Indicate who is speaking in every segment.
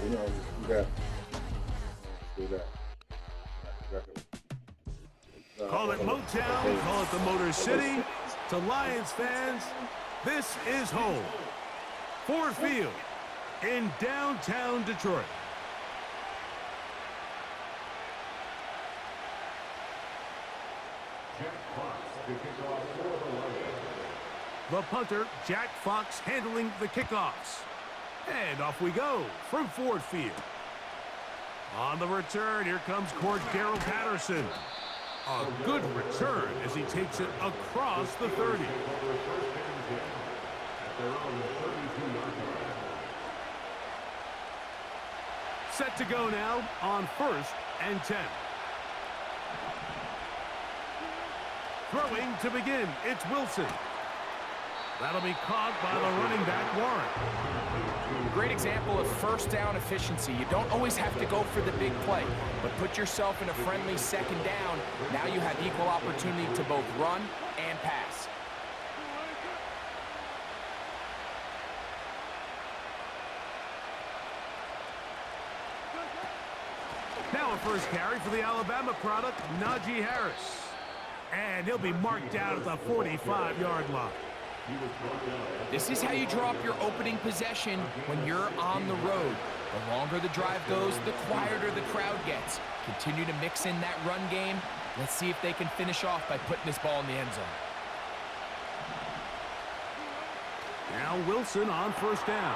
Speaker 1: You know, just do that.
Speaker 2: Call it Motown, call it the Motor City. To Lions fans, this is home. Ford Field in downtown Detroit. The punter, Jack Fox, handling the kickoffs. And off we go from Ford Field. On the return, here comes Cordero Patterson. A good return as he takes it across the 30. Set to go now on 1st and 10. Throwing to begin, it's Wilson. That'll be caught by the running back, Warren.
Speaker 3: Great example of first down efficiency. You don't always have to go for the big play, but put yourself in a friendly second down. Now you have equal opportunity to both run and pass.
Speaker 2: Now a first carry for the Alabama product, Najee Harris. And he'll be marked down at the 45-yard line.
Speaker 3: This is how you draw up your opening possession when you're on the road. The longer the drive goes, the quieter the crowd gets. Continue to mix in that run game. Let's see if they can finish off by putting this ball in the end zone.
Speaker 2: Now Wilson on first down.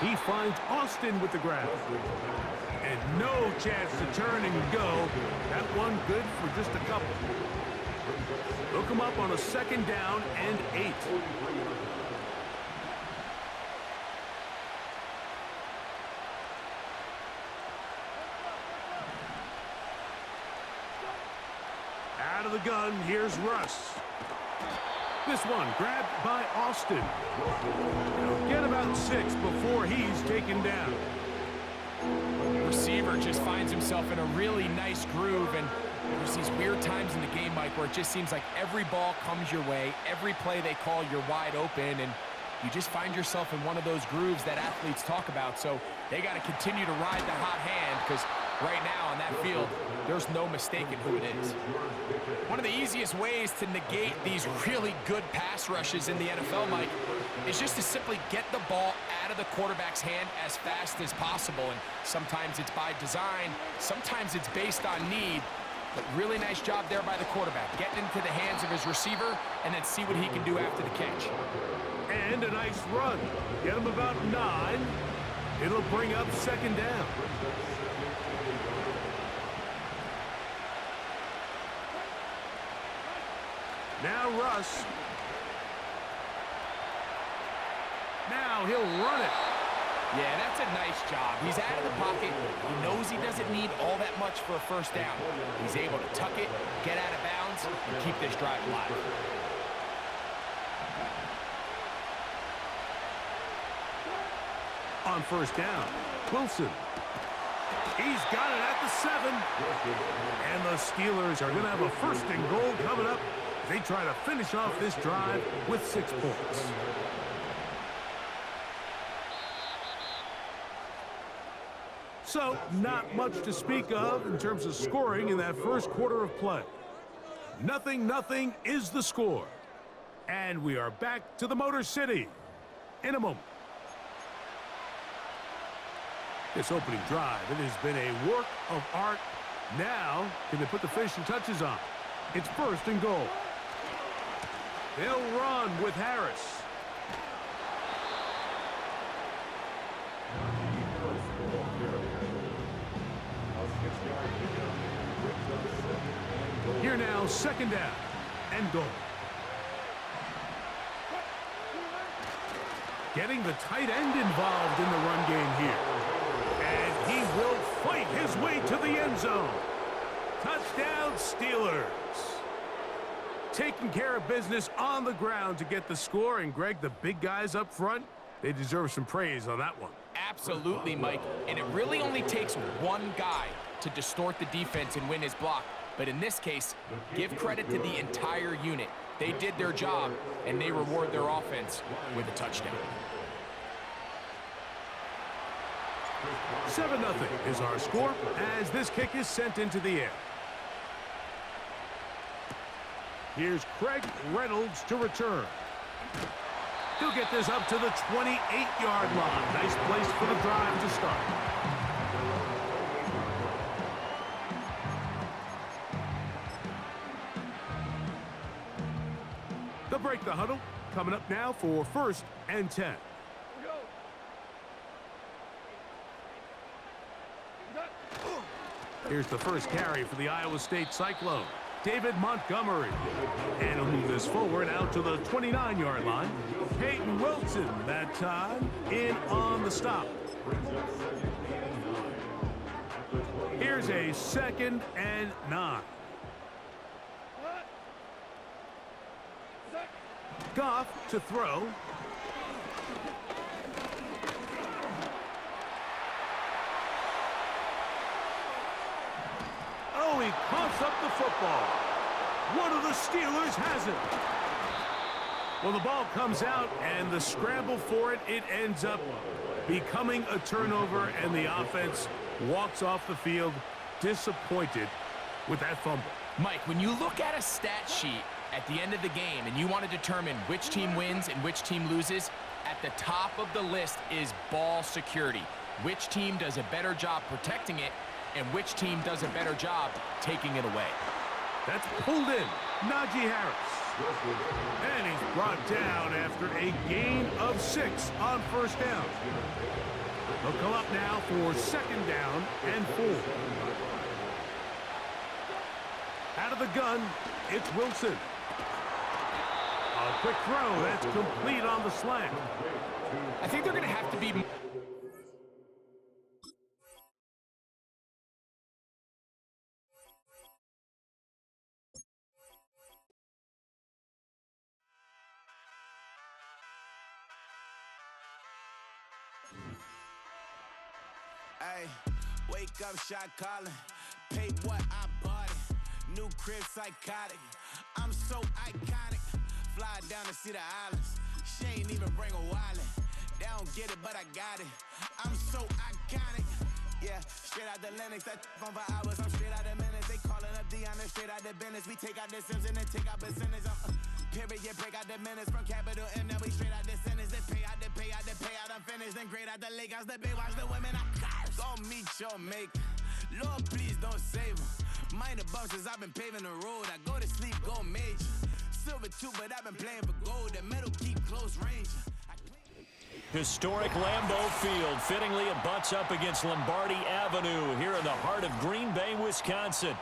Speaker 2: He finds Austin with the grab. And no chance to turn and go. That one good for just a couple. Hook him up on a second down and 8. Out of the gun, here's Russ. This one grabbed by Austin. He'll get about 6 before he's taken down.
Speaker 3: Receiver just finds himself in a really nice groove, and there's these weird times in the game, Mike, where it just seems like every ball comes your way, every play they call, you're wide open, and you just find yourself in one of those grooves that athletes talk about. So they got to continue to ride the hot hand, because right now on that field, there's no mistaking who it is. One of the easiest ways to negate these really good pass rushes in the NFL, Mike, is just to simply get the ball out of the quarterback's hand as fast as possible. And sometimes it's by design, sometimes it's based on need. But really nice job there by the quarterback, getting into the hands of his receiver and then see what he can do after the catch.
Speaker 2: And a nice run. Get him about 9. It'll bring up second down. Now Russ. Now he'll run it.
Speaker 3: Yeah, that's a nice job. He's out of the pocket. He knows he doesn't need all that much for a first down. He's able to tuck it, get out of bounds, and keep this drive alive.
Speaker 2: On first down, Wilson. He's got it at the 7. And the Steelers are going to have a first and goal coming up. They try to finish off this drive with 6 points. So, not much to speak of in terms of scoring in that first quarter of play. 0-0 is the score. And we are back to the Motor City in a moment. This opening drive, it has been a work of art. Now, can they put the finishing touches on? It's first and goal. They'll run with Harris. Here now, second down and goal. Getting the tight end involved in the run game here. And he will fight his way to the end zone. Touchdown, Steelers. Taking care of business on the ground to get the score. And, Greg, the big guys up front, they deserve some praise on that one.
Speaker 3: Absolutely, Mike. And it really only takes one guy to distort the defense and win his block. But in this case, give credit to the entire unit. They did their job, and they reward their offense with a touchdown.
Speaker 2: 7-0 is our score as this kick is sent into the air. Here's Craig Reynolds to return. He'll get this up to the 28-yard line. Nice place for the drive to start. They'll break the huddle. Coming up now for 1st and 10. Here's the first carry for the Iowa State Cyclone. David Montgomery. And he'll move this forward out to the 29-yard line. Peyton Wilson that time in on the stop. Here's a 2nd and 9. Goff to throw. Oh, he coughs up the football. One of the Steelers has it. Well, the ball comes out, and the scramble for it, it ends up becoming a turnover, and the offense walks off the field disappointed with that fumble.
Speaker 3: Mike, when you look at a stat sheet at the end of the game and you want to determine which team wins and which team loses, at the top of the list is ball security. Which team does a better job protecting it, and which team does a better job taking it away.
Speaker 2: That's pulled in. Najee Harris. And he's brought down after a gain of 6 on 1st down. They'll come up now for 2nd down and 4. Out of the gun, it's Wilson. A quick throw. That's complete on the slant.
Speaker 3: I think they're going to have to be...
Speaker 4: Ay, wake up, shot calling. Pay what I bought it. New crib psychotic. I'm so iconic. Fly down to see the islands. She ain't even bring a wallet. They don't get it, but I got it. I'm so iconic. Yeah, straight out the Linux. That on for hours. I'm straight out the minutes. They calling up Dion. Straight out the business. We take out the Sims and then take out percentage. Period, break out the minutes from capital M. Now we straight out the sentence. They pay out, they pay out, they pay out. I'm finished. Then grade out the Lakers. The big watch the women. I got go meet your mate. Lord, please don't save them. Minor bumps as I've been paving the road. I go to sleep, go major. Silver too, but I've been playing for gold. The metal keep close range.
Speaker 5: Historic Lambeau Field fittingly it butts up against Lombardi Avenue here in the heart of Green Bay, Wisconsin.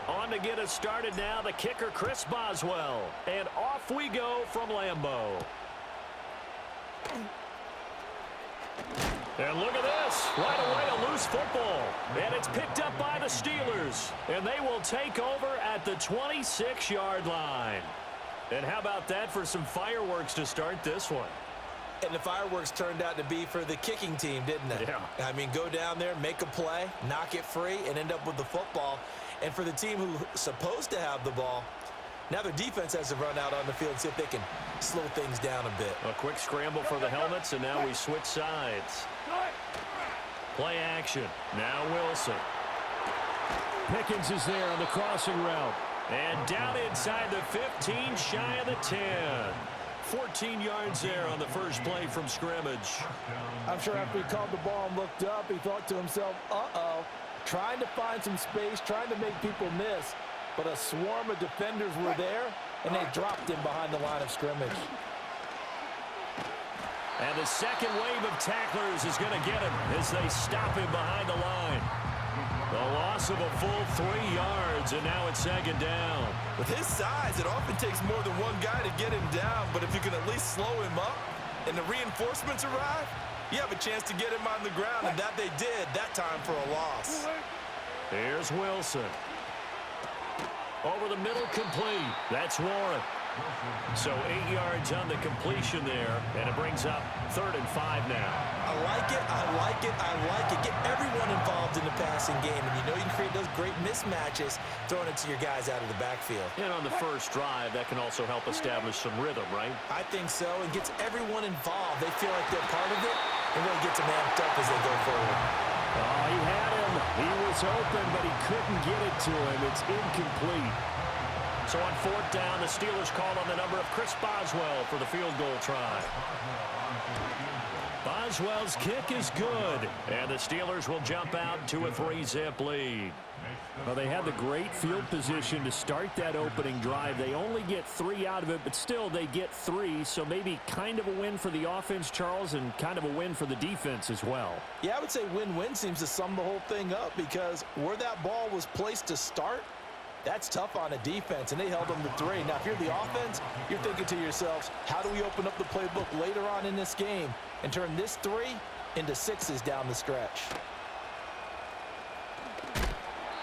Speaker 5: On to get us started now, the kicker, Chris Boswell. And off we go from Lambeau. And look at this. Right away, a loose football. And it's picked up by the Steelers. And they will take over at the 26-yard line. And how about that for some fireworks to start this one?
Speaker 6: And the fireworks turned out to be for the kicking team, didn't they?
Speaker 5: Yeah.
Speaker 6: I mean, go down there, make a play, knock it free, and end up with the football. And for the team who's supposed to have the ball, now their defense has to run out on the field and see if they can slow things down a bit.
Speaker 5: A quick scramble for the helmets, and now we switch sides. Play action. Now Wilson. Pickens is there on the crossing route. And down inside the 15, shy of the 10. 14 yards there on the first play from scrimmage.
Speaker 7: I'm sure after he called the ball and looked up, he thought to himself, uh-oh, trying to find some space, trying to make people miss. But a swarm of defenders were there, and they dropped him behind the line of scrimmage.
Speaker 5: And the second wave of tacklers is going to get him as they stop him behind the line. The loss of a full 3 yards, and now it's second down.
Speaker 6: With his size, it often takes more than one guy to get him down, but if you can at least slow him up and the reinforcements arrive, you have a chance to get him on the ground, and that they did, that time for a loss.
Speaker 5: Here's Wilson. Over the middle, complete. That's Warren. So 8 yards on the completion there, and it brings up 3rd and 5 now.
Speaker 6: I like it, I like it, I like it. Get everyone involved in the passing game, and you know you can create those great mismatches throwing it to your guys out of the backfield.
Speaker 5: And on the first drive, that can also help establish some rhythm, right?
Speaker 6: I think so, and gets everyone involved. They feel like they're part of it, and really gets them amped up as they go forward.
Speaker 5: Oh, he had him. He was open, but he couldn't get it to him. It's incomplete. So on 4th down, the Steelers call on the number of Chris Boswell for the field goal try. Boswell's kick is good, and the Steelers will jump out to a 3-zip lead. Well, they had the great field position to start that opening drive. They only get 3 out of it, but still they get 3, so maybe kind of a win for the offense, Charles, and kind of a win for the defense as well.
Speaker 7: Yeah, I would say win-win seems to sum the whole thing up, because where that ball was placed to start, that's tough on a defense, and they held them to 3. Now, if you're the offense, you're thinking to yourselves, how do we open up the playbook later on in this game and turn this 3 into 6s down the stretch?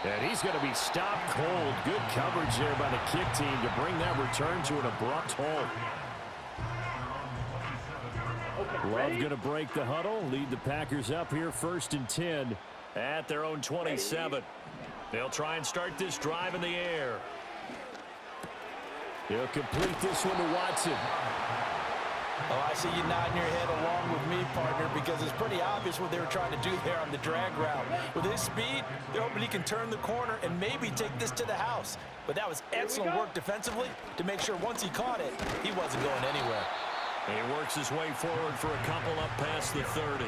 Speaker 5: And he's going to be stopped cold. Good coverage there by the kick team to bring that return to an abrupt halt. Love going to break the huddle, lead the Packers up here 1st and 10 at their own 27. They'll try and start this drive in the air. He'll complete this one to Watson.
Speaker 7: Oh, I see you nodding your head along with me, partner, because it's pretty obvious what they were trying to do there on the drag route. With his speed, they're hoping he can turn the corner and maybe take this to the house. But that was excellent work defensively to make sure once he caught it, he wasn't going anywhere.
Speaker 5: And he works his way forward for a couple up past the 30.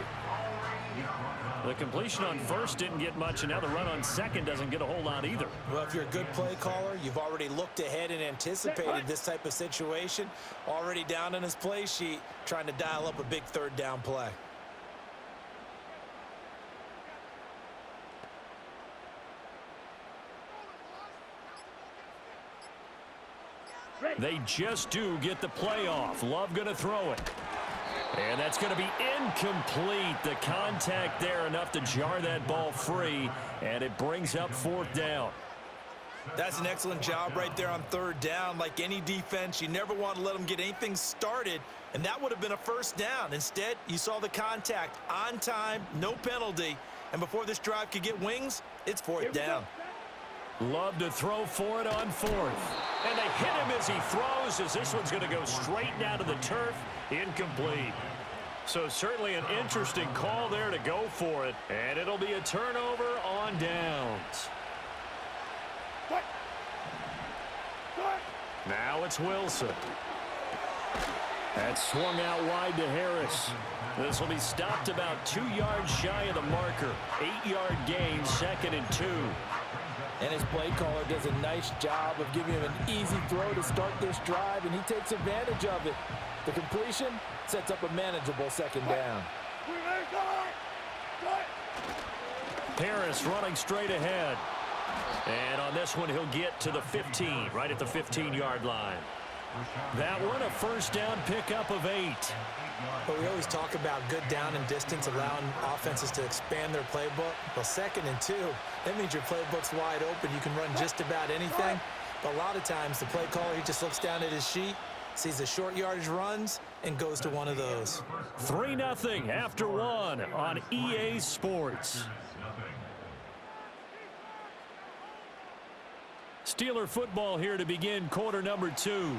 Speaker 5: The completion on 1st didn't get much, and now the run on 2nd doesn't get a whole lot either.
Speaker 6: Well, if you're a good play caller, you've already looked ahead and anticipated this type of situation. Already down on his play sheet, trying to dial up a big 3rd down play.
Speaker 5: They just do get the play off. Love going to throw it. And that's going to be incomplete. The contact there enough to jar that ball free, and it brings up 4th down.
Speaker 6: That's an excellent job right there on 3rd down. Like any defense, you never want to let them get anything started, and that would have been a 1st down. Instead, you saw the contact on time, no penalty, and before this drive could get wings, it's 4th down.
Speaker 5: Love to throw for it on 4th. And they hit him as he throws, as this one's going to go straight down to the turf. Incomplete. So certainly an interesting call there to go for it. And it'll be a turnover on downs. Now it's Wilson. That's swung out wide to Harris. This will be stopped about 2 yards shy of the marker. 8-yard gain, 2nd and 2.
Speaker 7: And his play caller does a nice job of giving him an easy throw to start this drive, and he takes advantage of it. The completion sets up a manageable 2nd down.
Speaker 5: Harris running straight ahead. And on this one, he'll get to the 15, right at the 15-yard line. That one, a 1st down pickup of 8.
Speaker 6: But we always talk about good down and distance, allowing offenses to expand their playbook. Well, 2nd and 2, that means your playbook's wide open. You can run just about anything. But a lot of times, the play caller, he just looks down at his sheet, sees the short yardage runs, and goes to one of those.
Speaker 5: 3-0 after 1 on EA Sports. Steeler football here to begin quarter number 2,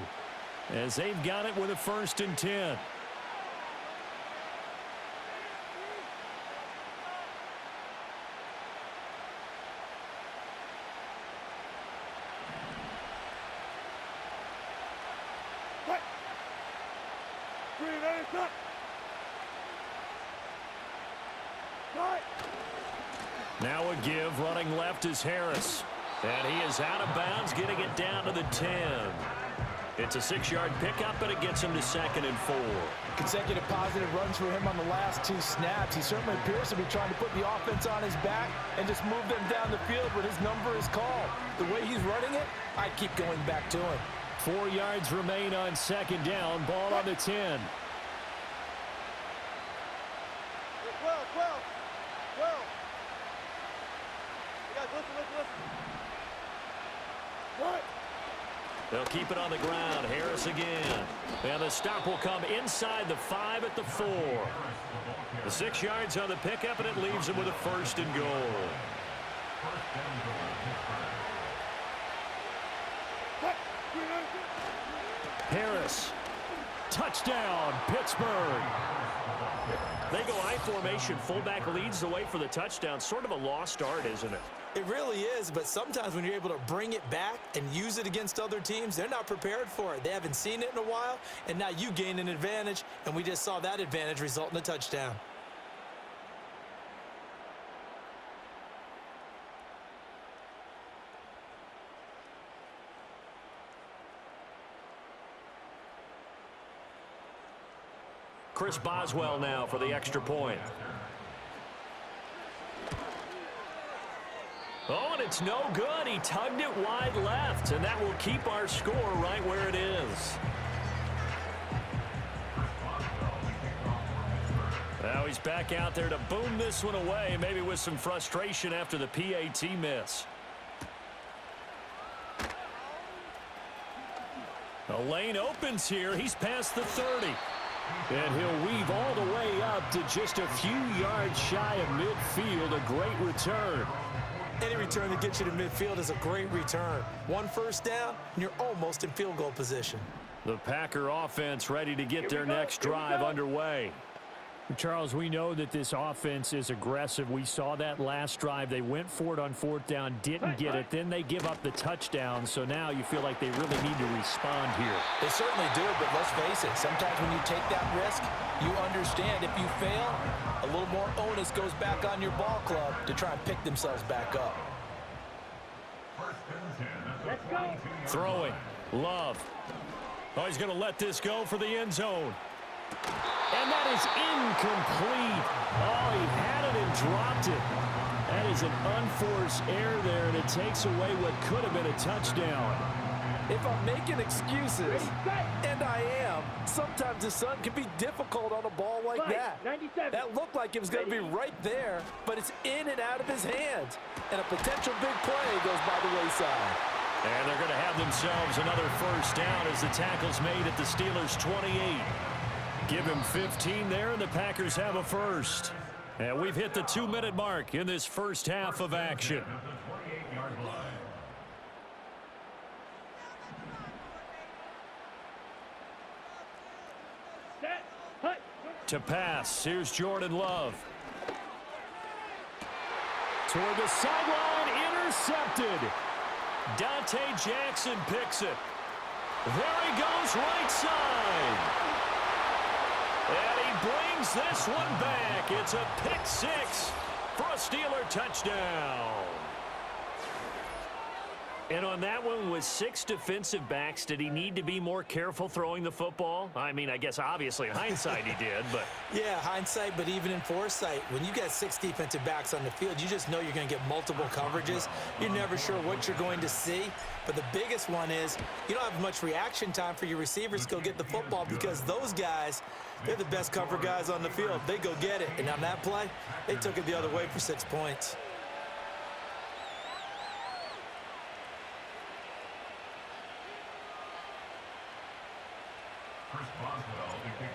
Speaker 5: as they've got it with a 1st and 10. Now a give, running left is Harris. And he is out of bounds, getting it down to the 10. It's a 6-yard pickup, but it gets him to 2nd and 4.
Speaker 7: Consecutive positive runs for him on the last 2 snaps. He certainly appears to be trying to put the offense on his back and just move them down the field when his number is called. The way he's running it, I keep going back to him.
Speaker 5: 4 yards remain on 2nd down. Ball on the 10. They'll keep it on the ground. Harris again. And the stop will come inside the 5 at the 4. The 6 yards on the pickup, and it leaves him with a 1st and goal. Harris. Touchdown, Pittsburgh. They go I formation. Fullback leads the way for the touchdown. Sort of a lost art, isn't it?
Speaker 6: It really is, but sometimes when you're able to bring it back and use it against other teams, they're not prepared for it. They haven't seen it in a while, and now you gain an advantage, and we just saw that advantage result in a touchdown.
Speaker 5: Chris Boswell now for the extra point. Oh, and it's no good. He tugged it wide left, and that will keep our score right where it is. Now he's back out there to boom this one away, maybe with some frustration after the PAT miss. The lane opens here. He's past the 30. And he'll weave all the way up to just a few yards shy of midfield. A great return.
Speaker 6: Any return that gets you to midfield is a great return. 1 first down, and you're almost in field goal position.
Speaker 5: The Packer offense ready to get their next drive underway.
Speaker 8: Charles, we know that this offense is aggressive. We saw that last drive. They went for it on 4th down, didn't get it. Then they give up the touchdown. So now you feel like they really need to respond here.
Speaker 7: They certainly do, but let's face it. Sometimes when you take that risk, you understand if you fail, a little more onus goes back on your ball club to try and pick themselves back up.
Speaker 2: Let's go.
Speaker 5: Throwing. Love. Oh, he's going to let this go for the end zone. And that is incomplete. Oh, he had it and dropped it. That is an unforced error there, and it takes away what could have been a touchdown.
Speaker 7: If I'm making excuses, and I am, sometimes the sun can be difficult on a ball like that. That looked like it was going to be right there, but it's in and out of his hands. And a potential big play goes by the wayside.
Speaker 5: And they're going to have themselves another 1st down as the tackle's made at the Steelers' 28. Give him 15 there, and the Packers have a 1st. And we've hit the 2-minute mark in this first half of action. To pass, here's Jordan Love. Toward the sideline, intercepted. Dante Jackson picks it. There he goes, right side. And he brings this one back. It's a pick 6 for a Steeler touchdown. And on that one, with 6 defensive backs, did he need to be more careful throwing the football? I mean, I guess obviously in hindsight he did, but...
Speaker 6: Yeah, hindsight, but even in foresight, when you got 6 defensive backs on the field, you just know you're going to get multiple coverages. You're never sure what you're going to see. But the biggest one is you don't have much reaction time for your receivers to go get the football because those guys, they're the best cover guys on the field. They go get it. And on that play, they took it the other way for 6 points.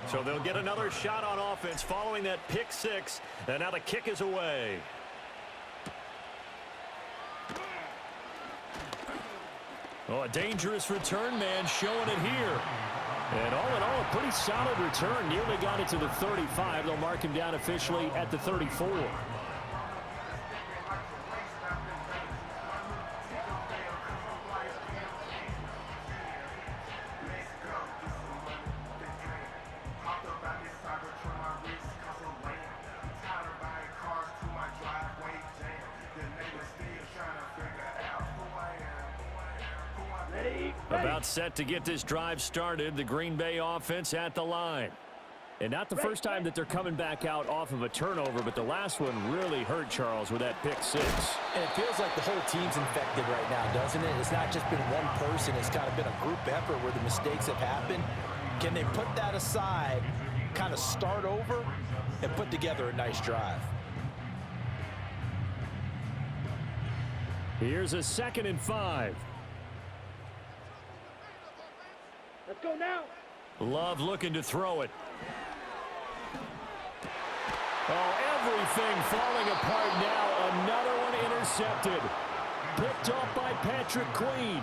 Speaker 5: So they'll get another shot on offense following that pick 6, and now the kick is away. Oh, a dangerous return man showing it here. And all in all, a pretty solid return. Nearly got it to the 35. They'll mark him down officially at the 34. A About set to get this drive started. The Green Bay offense at the line.
Speaker 8: And not the first time that they're coming back out off of a turnover, but the last one really hurt, Charles, with that pick six.
Speaker 6: And it feels like the whole team's infected right now, doesn't it? It's not just been one person. It's kind of been a group effort where the mistakes have happened. Can they put that aside, kind of start over, and put together a nice drive?
Speaker 8: Here's a 2nd and 5.
Speaker 7: Let's go now.
Speaker 5: Love looking to throw it.
Speaker 8: Oh, everything falling apart now. Another one intercepted. Picked off by Patrick Queen.